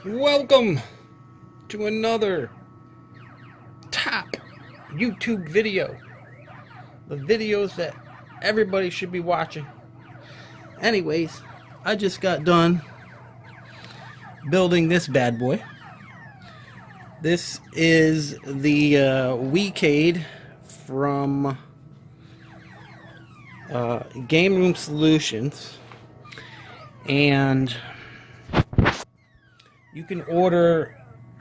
Welcome to another top YouTube video. The videos that everybody should be watching. Anyways, I just got done building this bad boy. This is the WeeCade from Game Room Solutions, and you can order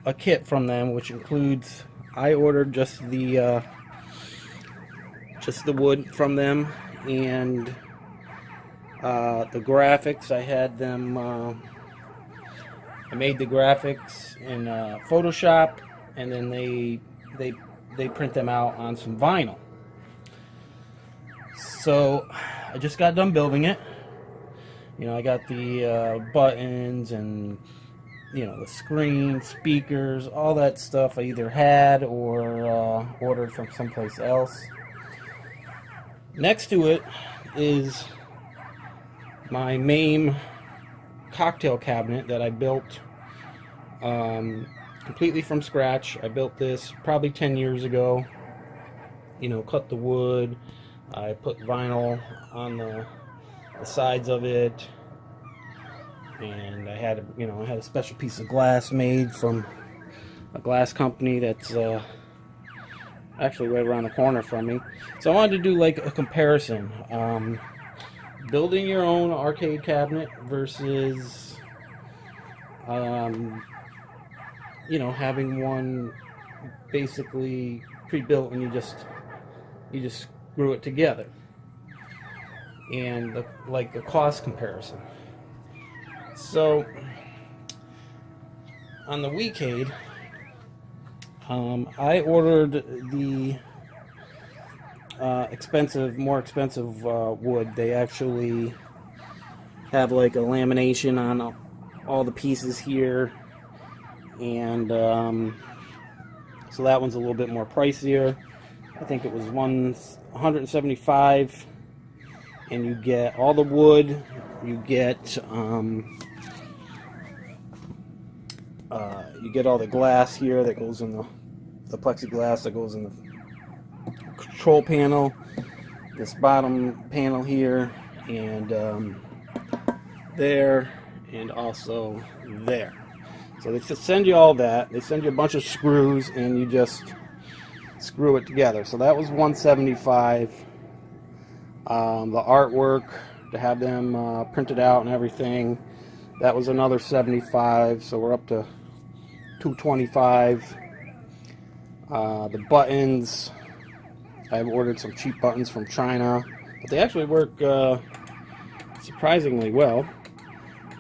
a kit from them, which includes, I ordered just the wood from them, and the graphics. I had them. I made the graphics in Photoshop, and then they print them out on some vinyl. So I just got done building it. You know, I got the buttons and, you know, the screen, speakers, all that stuff I either had or ordered from someplace else. Next to it is my MAME cocktail cabinet that I built completely from scratch. I built this probably 10 years ago. You know, cut the wood. I put vinyl on the sides of it. And I had a special piece of glass made from a glass company that's actually right around the corner from me. So I wanted to do like a comparison, building your own arcade cabinet versus you know, having one basically pre-built and you just screw it together, and like a cost comparison. So on the WeeCade, I ordered the more expensive wood. They actually have like a lamination on all the pieces here, and so that one's a little bit more pricier. I think it was $175, and you get all the wood. You get all the glass here that goes in the plexiglass that goes in the control panel, this bottom panel here, and there, and also there. So they send you all that. They send you a bunch of screws, and you just screw it together. So that was $175. The artwork, to have them printed out and everything, that was another $75. So we're up to $225. The buttons, I've ordered some cheap buttons from China, but they actually work surprisingly well.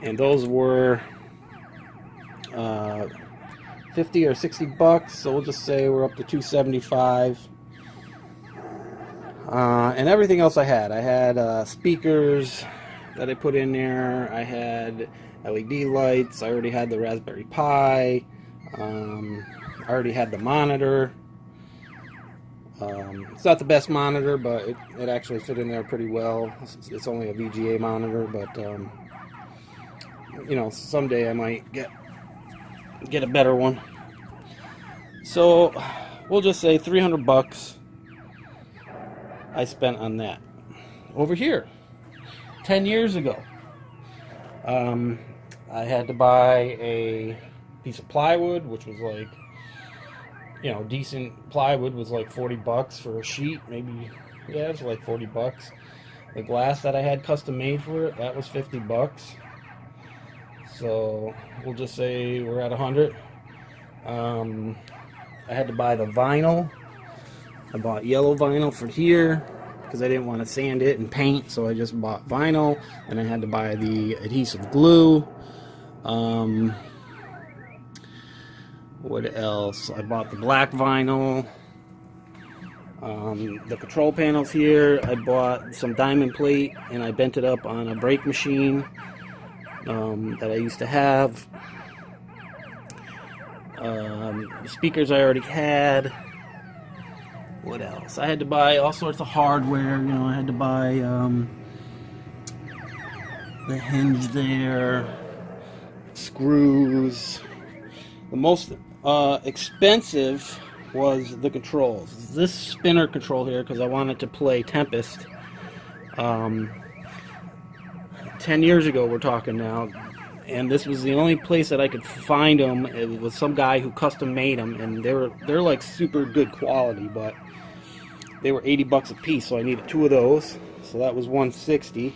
And those were 50 or 60 bucks, so we'll just say we're up to $275. And everything else I had speakers that I put in there. I had LED lights. I already had the Raspberry Pi. I already had the monitor. It's not the best monitor, but it actually fit in there pretty well. It's only a VGA monitor, but you know, someday I might get a better one. So we'll just say 300 bucks I spent on that. Over here, 10 years ago, I had to buy a piece of plywood, which was like, you know, decent plywood was like 40 bucks for a sheet, maybe. Yeah, it was like 40 bucks. The glass that I had custom made for it, that was 50 bucks. So we'll just say we're at 100. I had to buy the vinyl. I bought yellow vinyl for here because I didn't want to sand it and paint, so I just bought vinyl. And I had to buy the adhesive glue. What else? I bought the black vinyl. The control panels here, I bought some diamond plate and I bent it up on a brake machine that I used to have. The speakers I already had. What else? I had to buy all sorts of hardware. You know, I had to buy the hinge there, screws, The most expensive was the controls. This spinner control here, because I wanted to play Tempest. 10 years ago we're talking now, and this was the only place that I could find them. It was some guy who custom made them, and they're like super good quality, but they were 80 bucks a piece, so I needed 2 of those, so that was 160.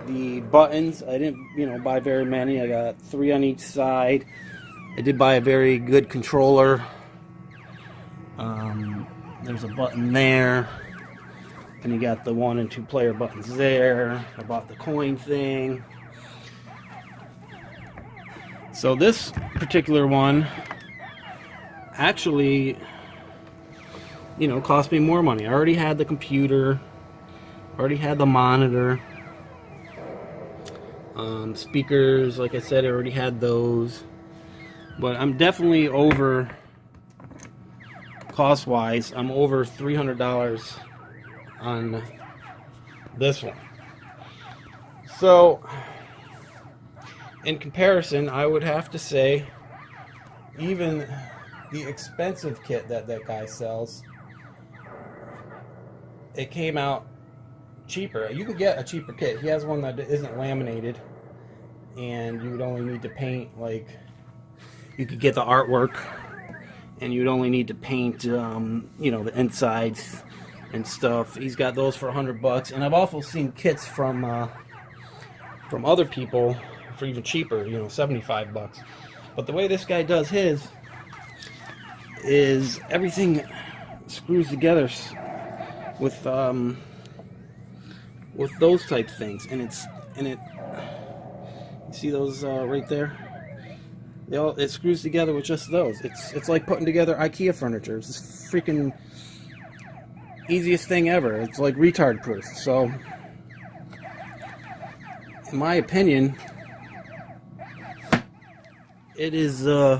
The buttons, I didn't buy very many. I got 3 on each side. I did buy a very good controller. There's a button there, and you got the 1 and 2 player buttons there. I bought the coin thing. So this particular one actually, cost me more money. I already had the computer, already had the monitor, speakers, like I said, I already had those. But I'm definitely over, cost-wise, I'm over $300 on this one. So, in comparison, I would have to say, even the expensive kit that guy sells, it came out cheaper. You can get a cheaper kit. He has one that isn't laminated, and you would only need to paint, like, you could get the artwork, and you'd only need to paint, the insides and stuff. He's got those for $100, and I've also seen kits from other people for even cheaper, $75. But the way this guy does his is everything screws together with those type things, and you see those right there? It screws together with just those. It's like putting together IKEA furniture. It's this freaking easiest thing ever. It's like retard proof. So, in my opinion, it is the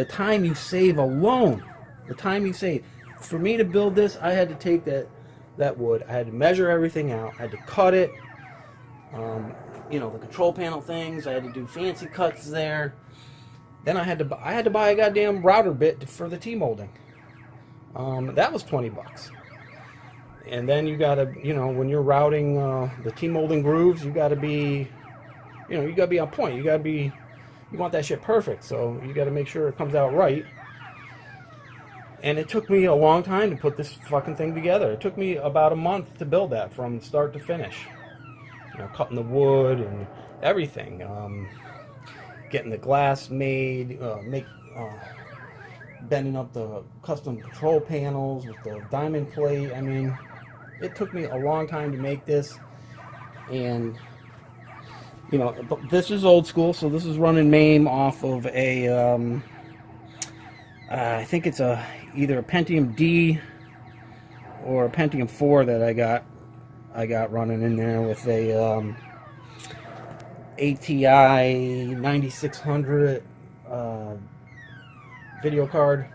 time you save alone. The time you save. For me to build this, I had to take that wood. I had to measure everything out. I had to cut it. The control panel things. I had to do fancy cuts there. Then I had to buy a goddamn router bit for the T-molding. That was $20. And then you gotta, when you're routing the T-molding grooves, you gotta be on point. You want that shit perfect. So you gotta make sure it comes out right. And it took me a long time to put this fucking thing together. It took me about a month to build that from start to finish. Cutting the wood and everything, getting the glass made, bending up the custom control panels with the diamond plate. I mean, it took me a long time to make this, and this is old school, so this is running MAME off of a, I think it's either a Pentium D or a Pentium 4 that I got running in there with a ATI 9600 video card,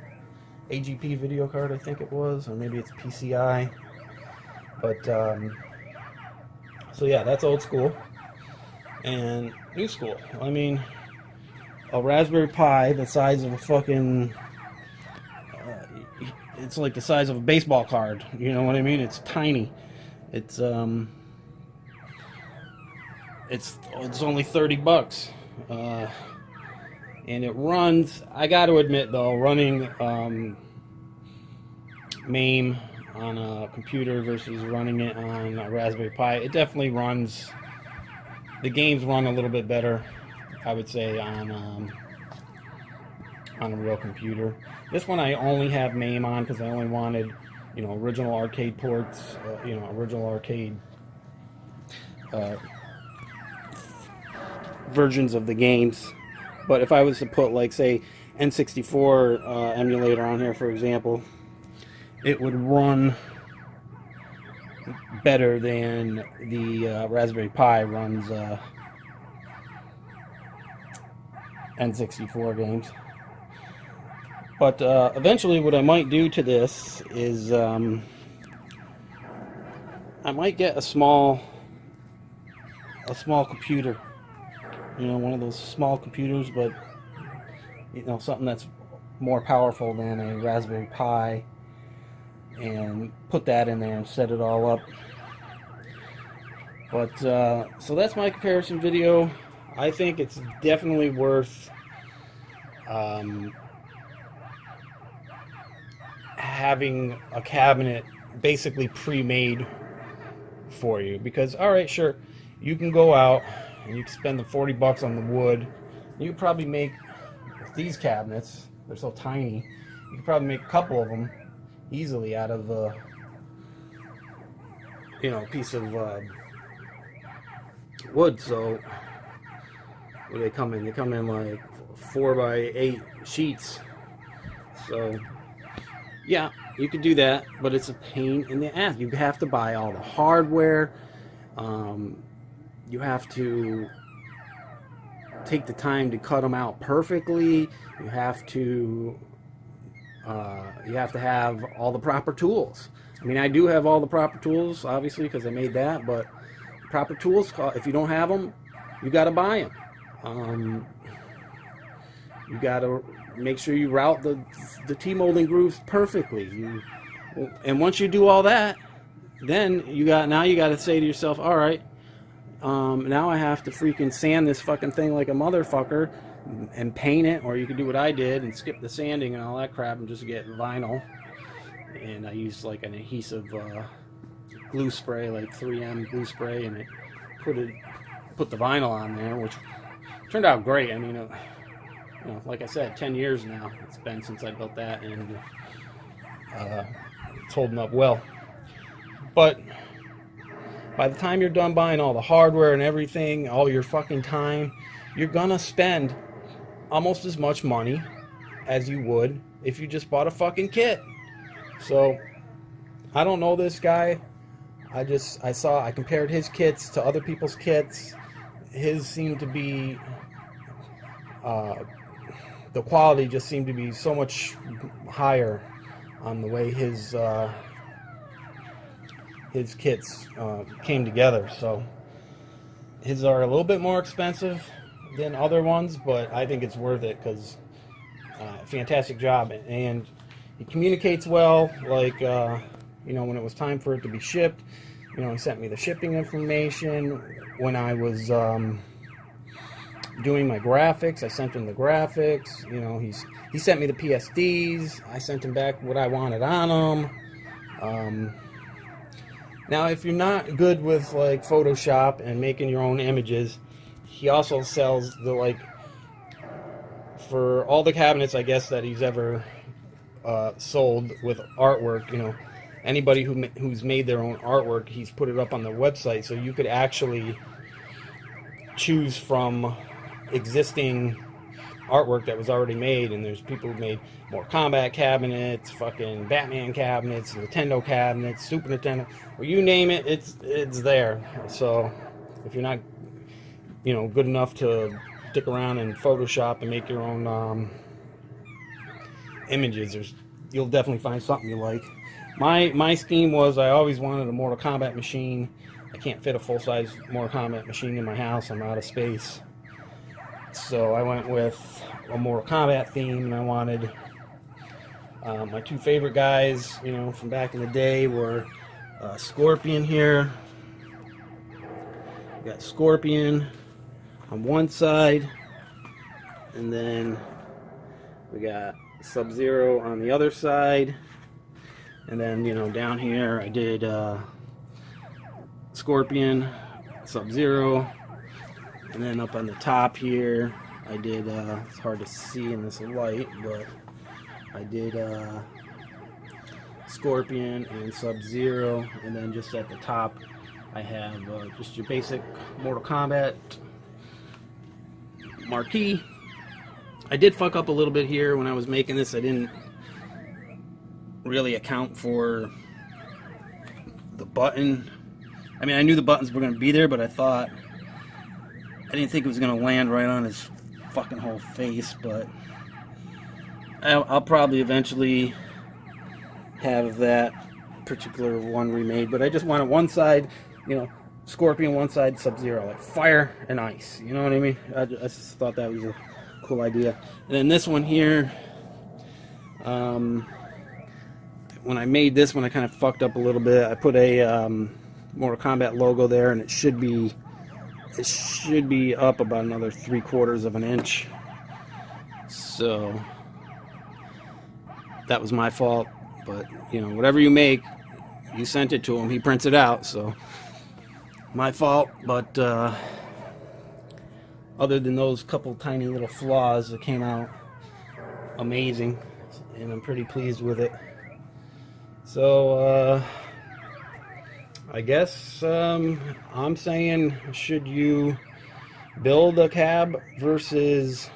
AGP video card, I think it was, or maybe it's PCI. But so yeah, that's old school and new school. I mean, a Raspberry Pi the size of a fucking it's like the size of a baseball card, you know what I mean? It's tiny. It's only $30, and it runs. I got to admit though, running MAME on a computer versus running it on a Raspberry Pi, it definitely runs. The games run a little bit better, I would say, on a real computer. This one I only have MAME on because I only wanted, original arcade ports, original arcade versions of the games. But if I was to put, like, say, N64 emulator on here, for example, it would run better than the Raspberry Pi runs N64 games. But eventually what I might do to this is I might get a small computer you know, one of those small computers, but you know, something that's more powerful than a Raspberry Pi, and put that in there and set it all up. But so that's my comparison video. I think it's definitely worth having a cabinet basically pre-made for you, because alright, sure, you can go out and you can spend the $40 on the wood. You could probably make, with these cabinets, they're so tiny, you could probably make a couple of them easily out of you know, a piece of wood. So what do they come in? They come in like 4x8 sheets. So yeah, you could do that, but it's a pain in the ass. You have to buy all the hardware. You have to take the time to cut them out perfectly. You have to have all the proper tools. I mean, I do have all the proper tools, obviously, because I made that, but proper tools, if you don't have them, you got to buy them. You got to make sure you route the T-molding grooves perfectly. And once you do all that, then you got to say to yourself, all right, now I have to freaking sand this fucking thing like a motherfucker and paint it, or you could do what I did and skip the sanding and all that crap and just get vinyl. And I used like an adhesive glue spray, like 3M glue spray, and it put the vinyl on there, which turned out great. I mean, you know, like I said, 10 years now it's been since I built that, and it's holding up well. But by the time you're done buying all the hardware and everything, all your fucking time, you're gonna spend almost as much money as you would if you just bought a fucking kit. So I don't know this guy. I compared his kits to other people's kits. His seemed to be the quality just seemed to be so much higher on the way his kits came together. So his are a little bit more expensive than other ones, but I think it's worth it because fantastic job, and he communicates well. Like you know, when it was time for it to be shipped, you know, he sent me the shipping information. When I was doing my graphics, I sent him the graphics. You know, he sent me the PSDs. I sent him back what I wanted on them. Now, if you're not good with like Photoshop and making your own images, he also sells the, like, for all the cabinets, I guess, that he's ever sold with artwork. You know, anybody who's made their own artwork, he's put it up on their website, so you could actually choose from existing artwork that was already made. And there's people who made more Kombat cabinets, fucking Batman cabinets, Nintendo cabinets, Super Nintendo, or you name it, it's there. So if you're not, you know, good enough to stick around and Photoshop and make your own images, you'll definitely find something you like. My scheme was, I always wanted a Mortal Kombat machine. I can't fit a full-size Mortal Kombat machine in my house. I'm out of space. So I went with a Mortal Kombat theme, and I wanted my two favorite guys, you know, from back in the day were Scorpion here. We got Scorpion on one side, and then we got Sub-Zero on the other side. And then, you know, down here I did Scorpion, Sub-Zero, and then up on the top here I did, it's hard to see in this light, but I did Scorpion and Sub-Zero, and then just at the top I have just your basic Mortal Kombat Marquee. I did fuck up a little bit here when I was making this. I didn't really account for the button. I mean, I knew the buttons were going to be there, but I didn't think it was going to land right on his fucking whole face. But I'll probably eventually have that particular one remade. But I just wanted one side, you know, Scorpion one side, Sub-Zero, like fire and ice. You know what I mean? I just thought that was a cool idea. And then this one here, when I made this one, I kind of fucked up a little bit. I put a Mortal Kombat logo there, and it should be up about another 3/4 of an inch. So that was my fault. But you know, whatever you make, you sent it to him. He prints it out. So my fault. But other than those couple tiny little flaws, it came out amazing, and I'm pretty pleased with it. So I guess I'm saying, should you build a cab versus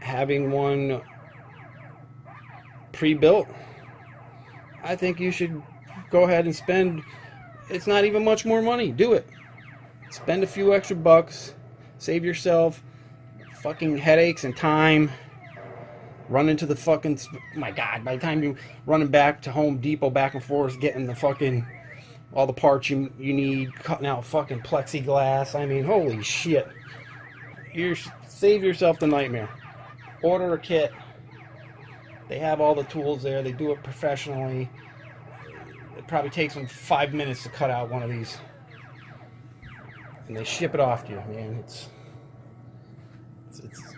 having one pre-built? I think you should go ahead and spend, it's not even much more money, do it. Spend a few extra bucks, save yourself fucking headaches and time. Run into the fucking, my God, by the time you're running back to Home Depot back and forth, getting the fucking, all the parts you need, cutting out fucking plexiglass, I mean, holy shit. Save yourself the nightmare. Order a kit. They have all the tools there. They do it professionally. It probably takes them 5 minutes to cut out one of these. And they ship it off to you, man.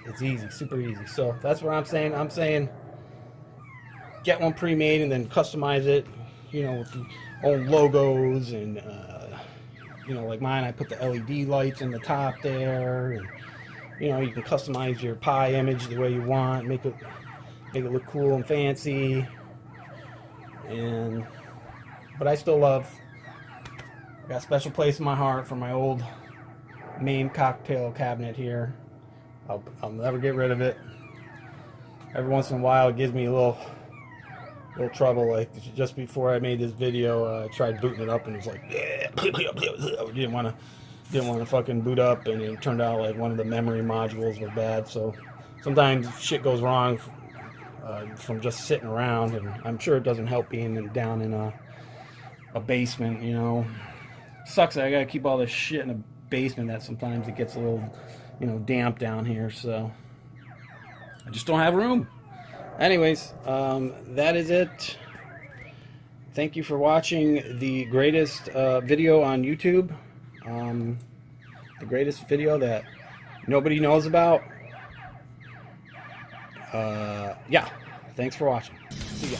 It's easy, super easy. So that's what I'm saying. I'm saying get one pre-made and then customize it, you know, with your own logos and, you know, like mine, I put the LED lights in the top there. And, you know, you can customize your pie image the way you want, make it look cool and fancy. But I still got a special place in my heart for my old MAME cocktail cabinet here. I'll never get rid of it. Every once in a while it gives me a little trouble. Like just before I made this video, I tried booting it up and it was like, yeah, didn't want to fucking boot up, and it turned out like one of the memory modules was bad. So sometimes shit goes wrong from just sitting around, and I'm sure it doesn't help being down in a basement, you know. Sucks that I gotta keep all this shit in a basement, that sometimes it gets a little, you know, damp down here, so I just don't have room. Anyways, that is it. Thank you for watching the greatest video on YouTube. The greatest video that nobody knows about. Yeah, thanks for watching. See ya.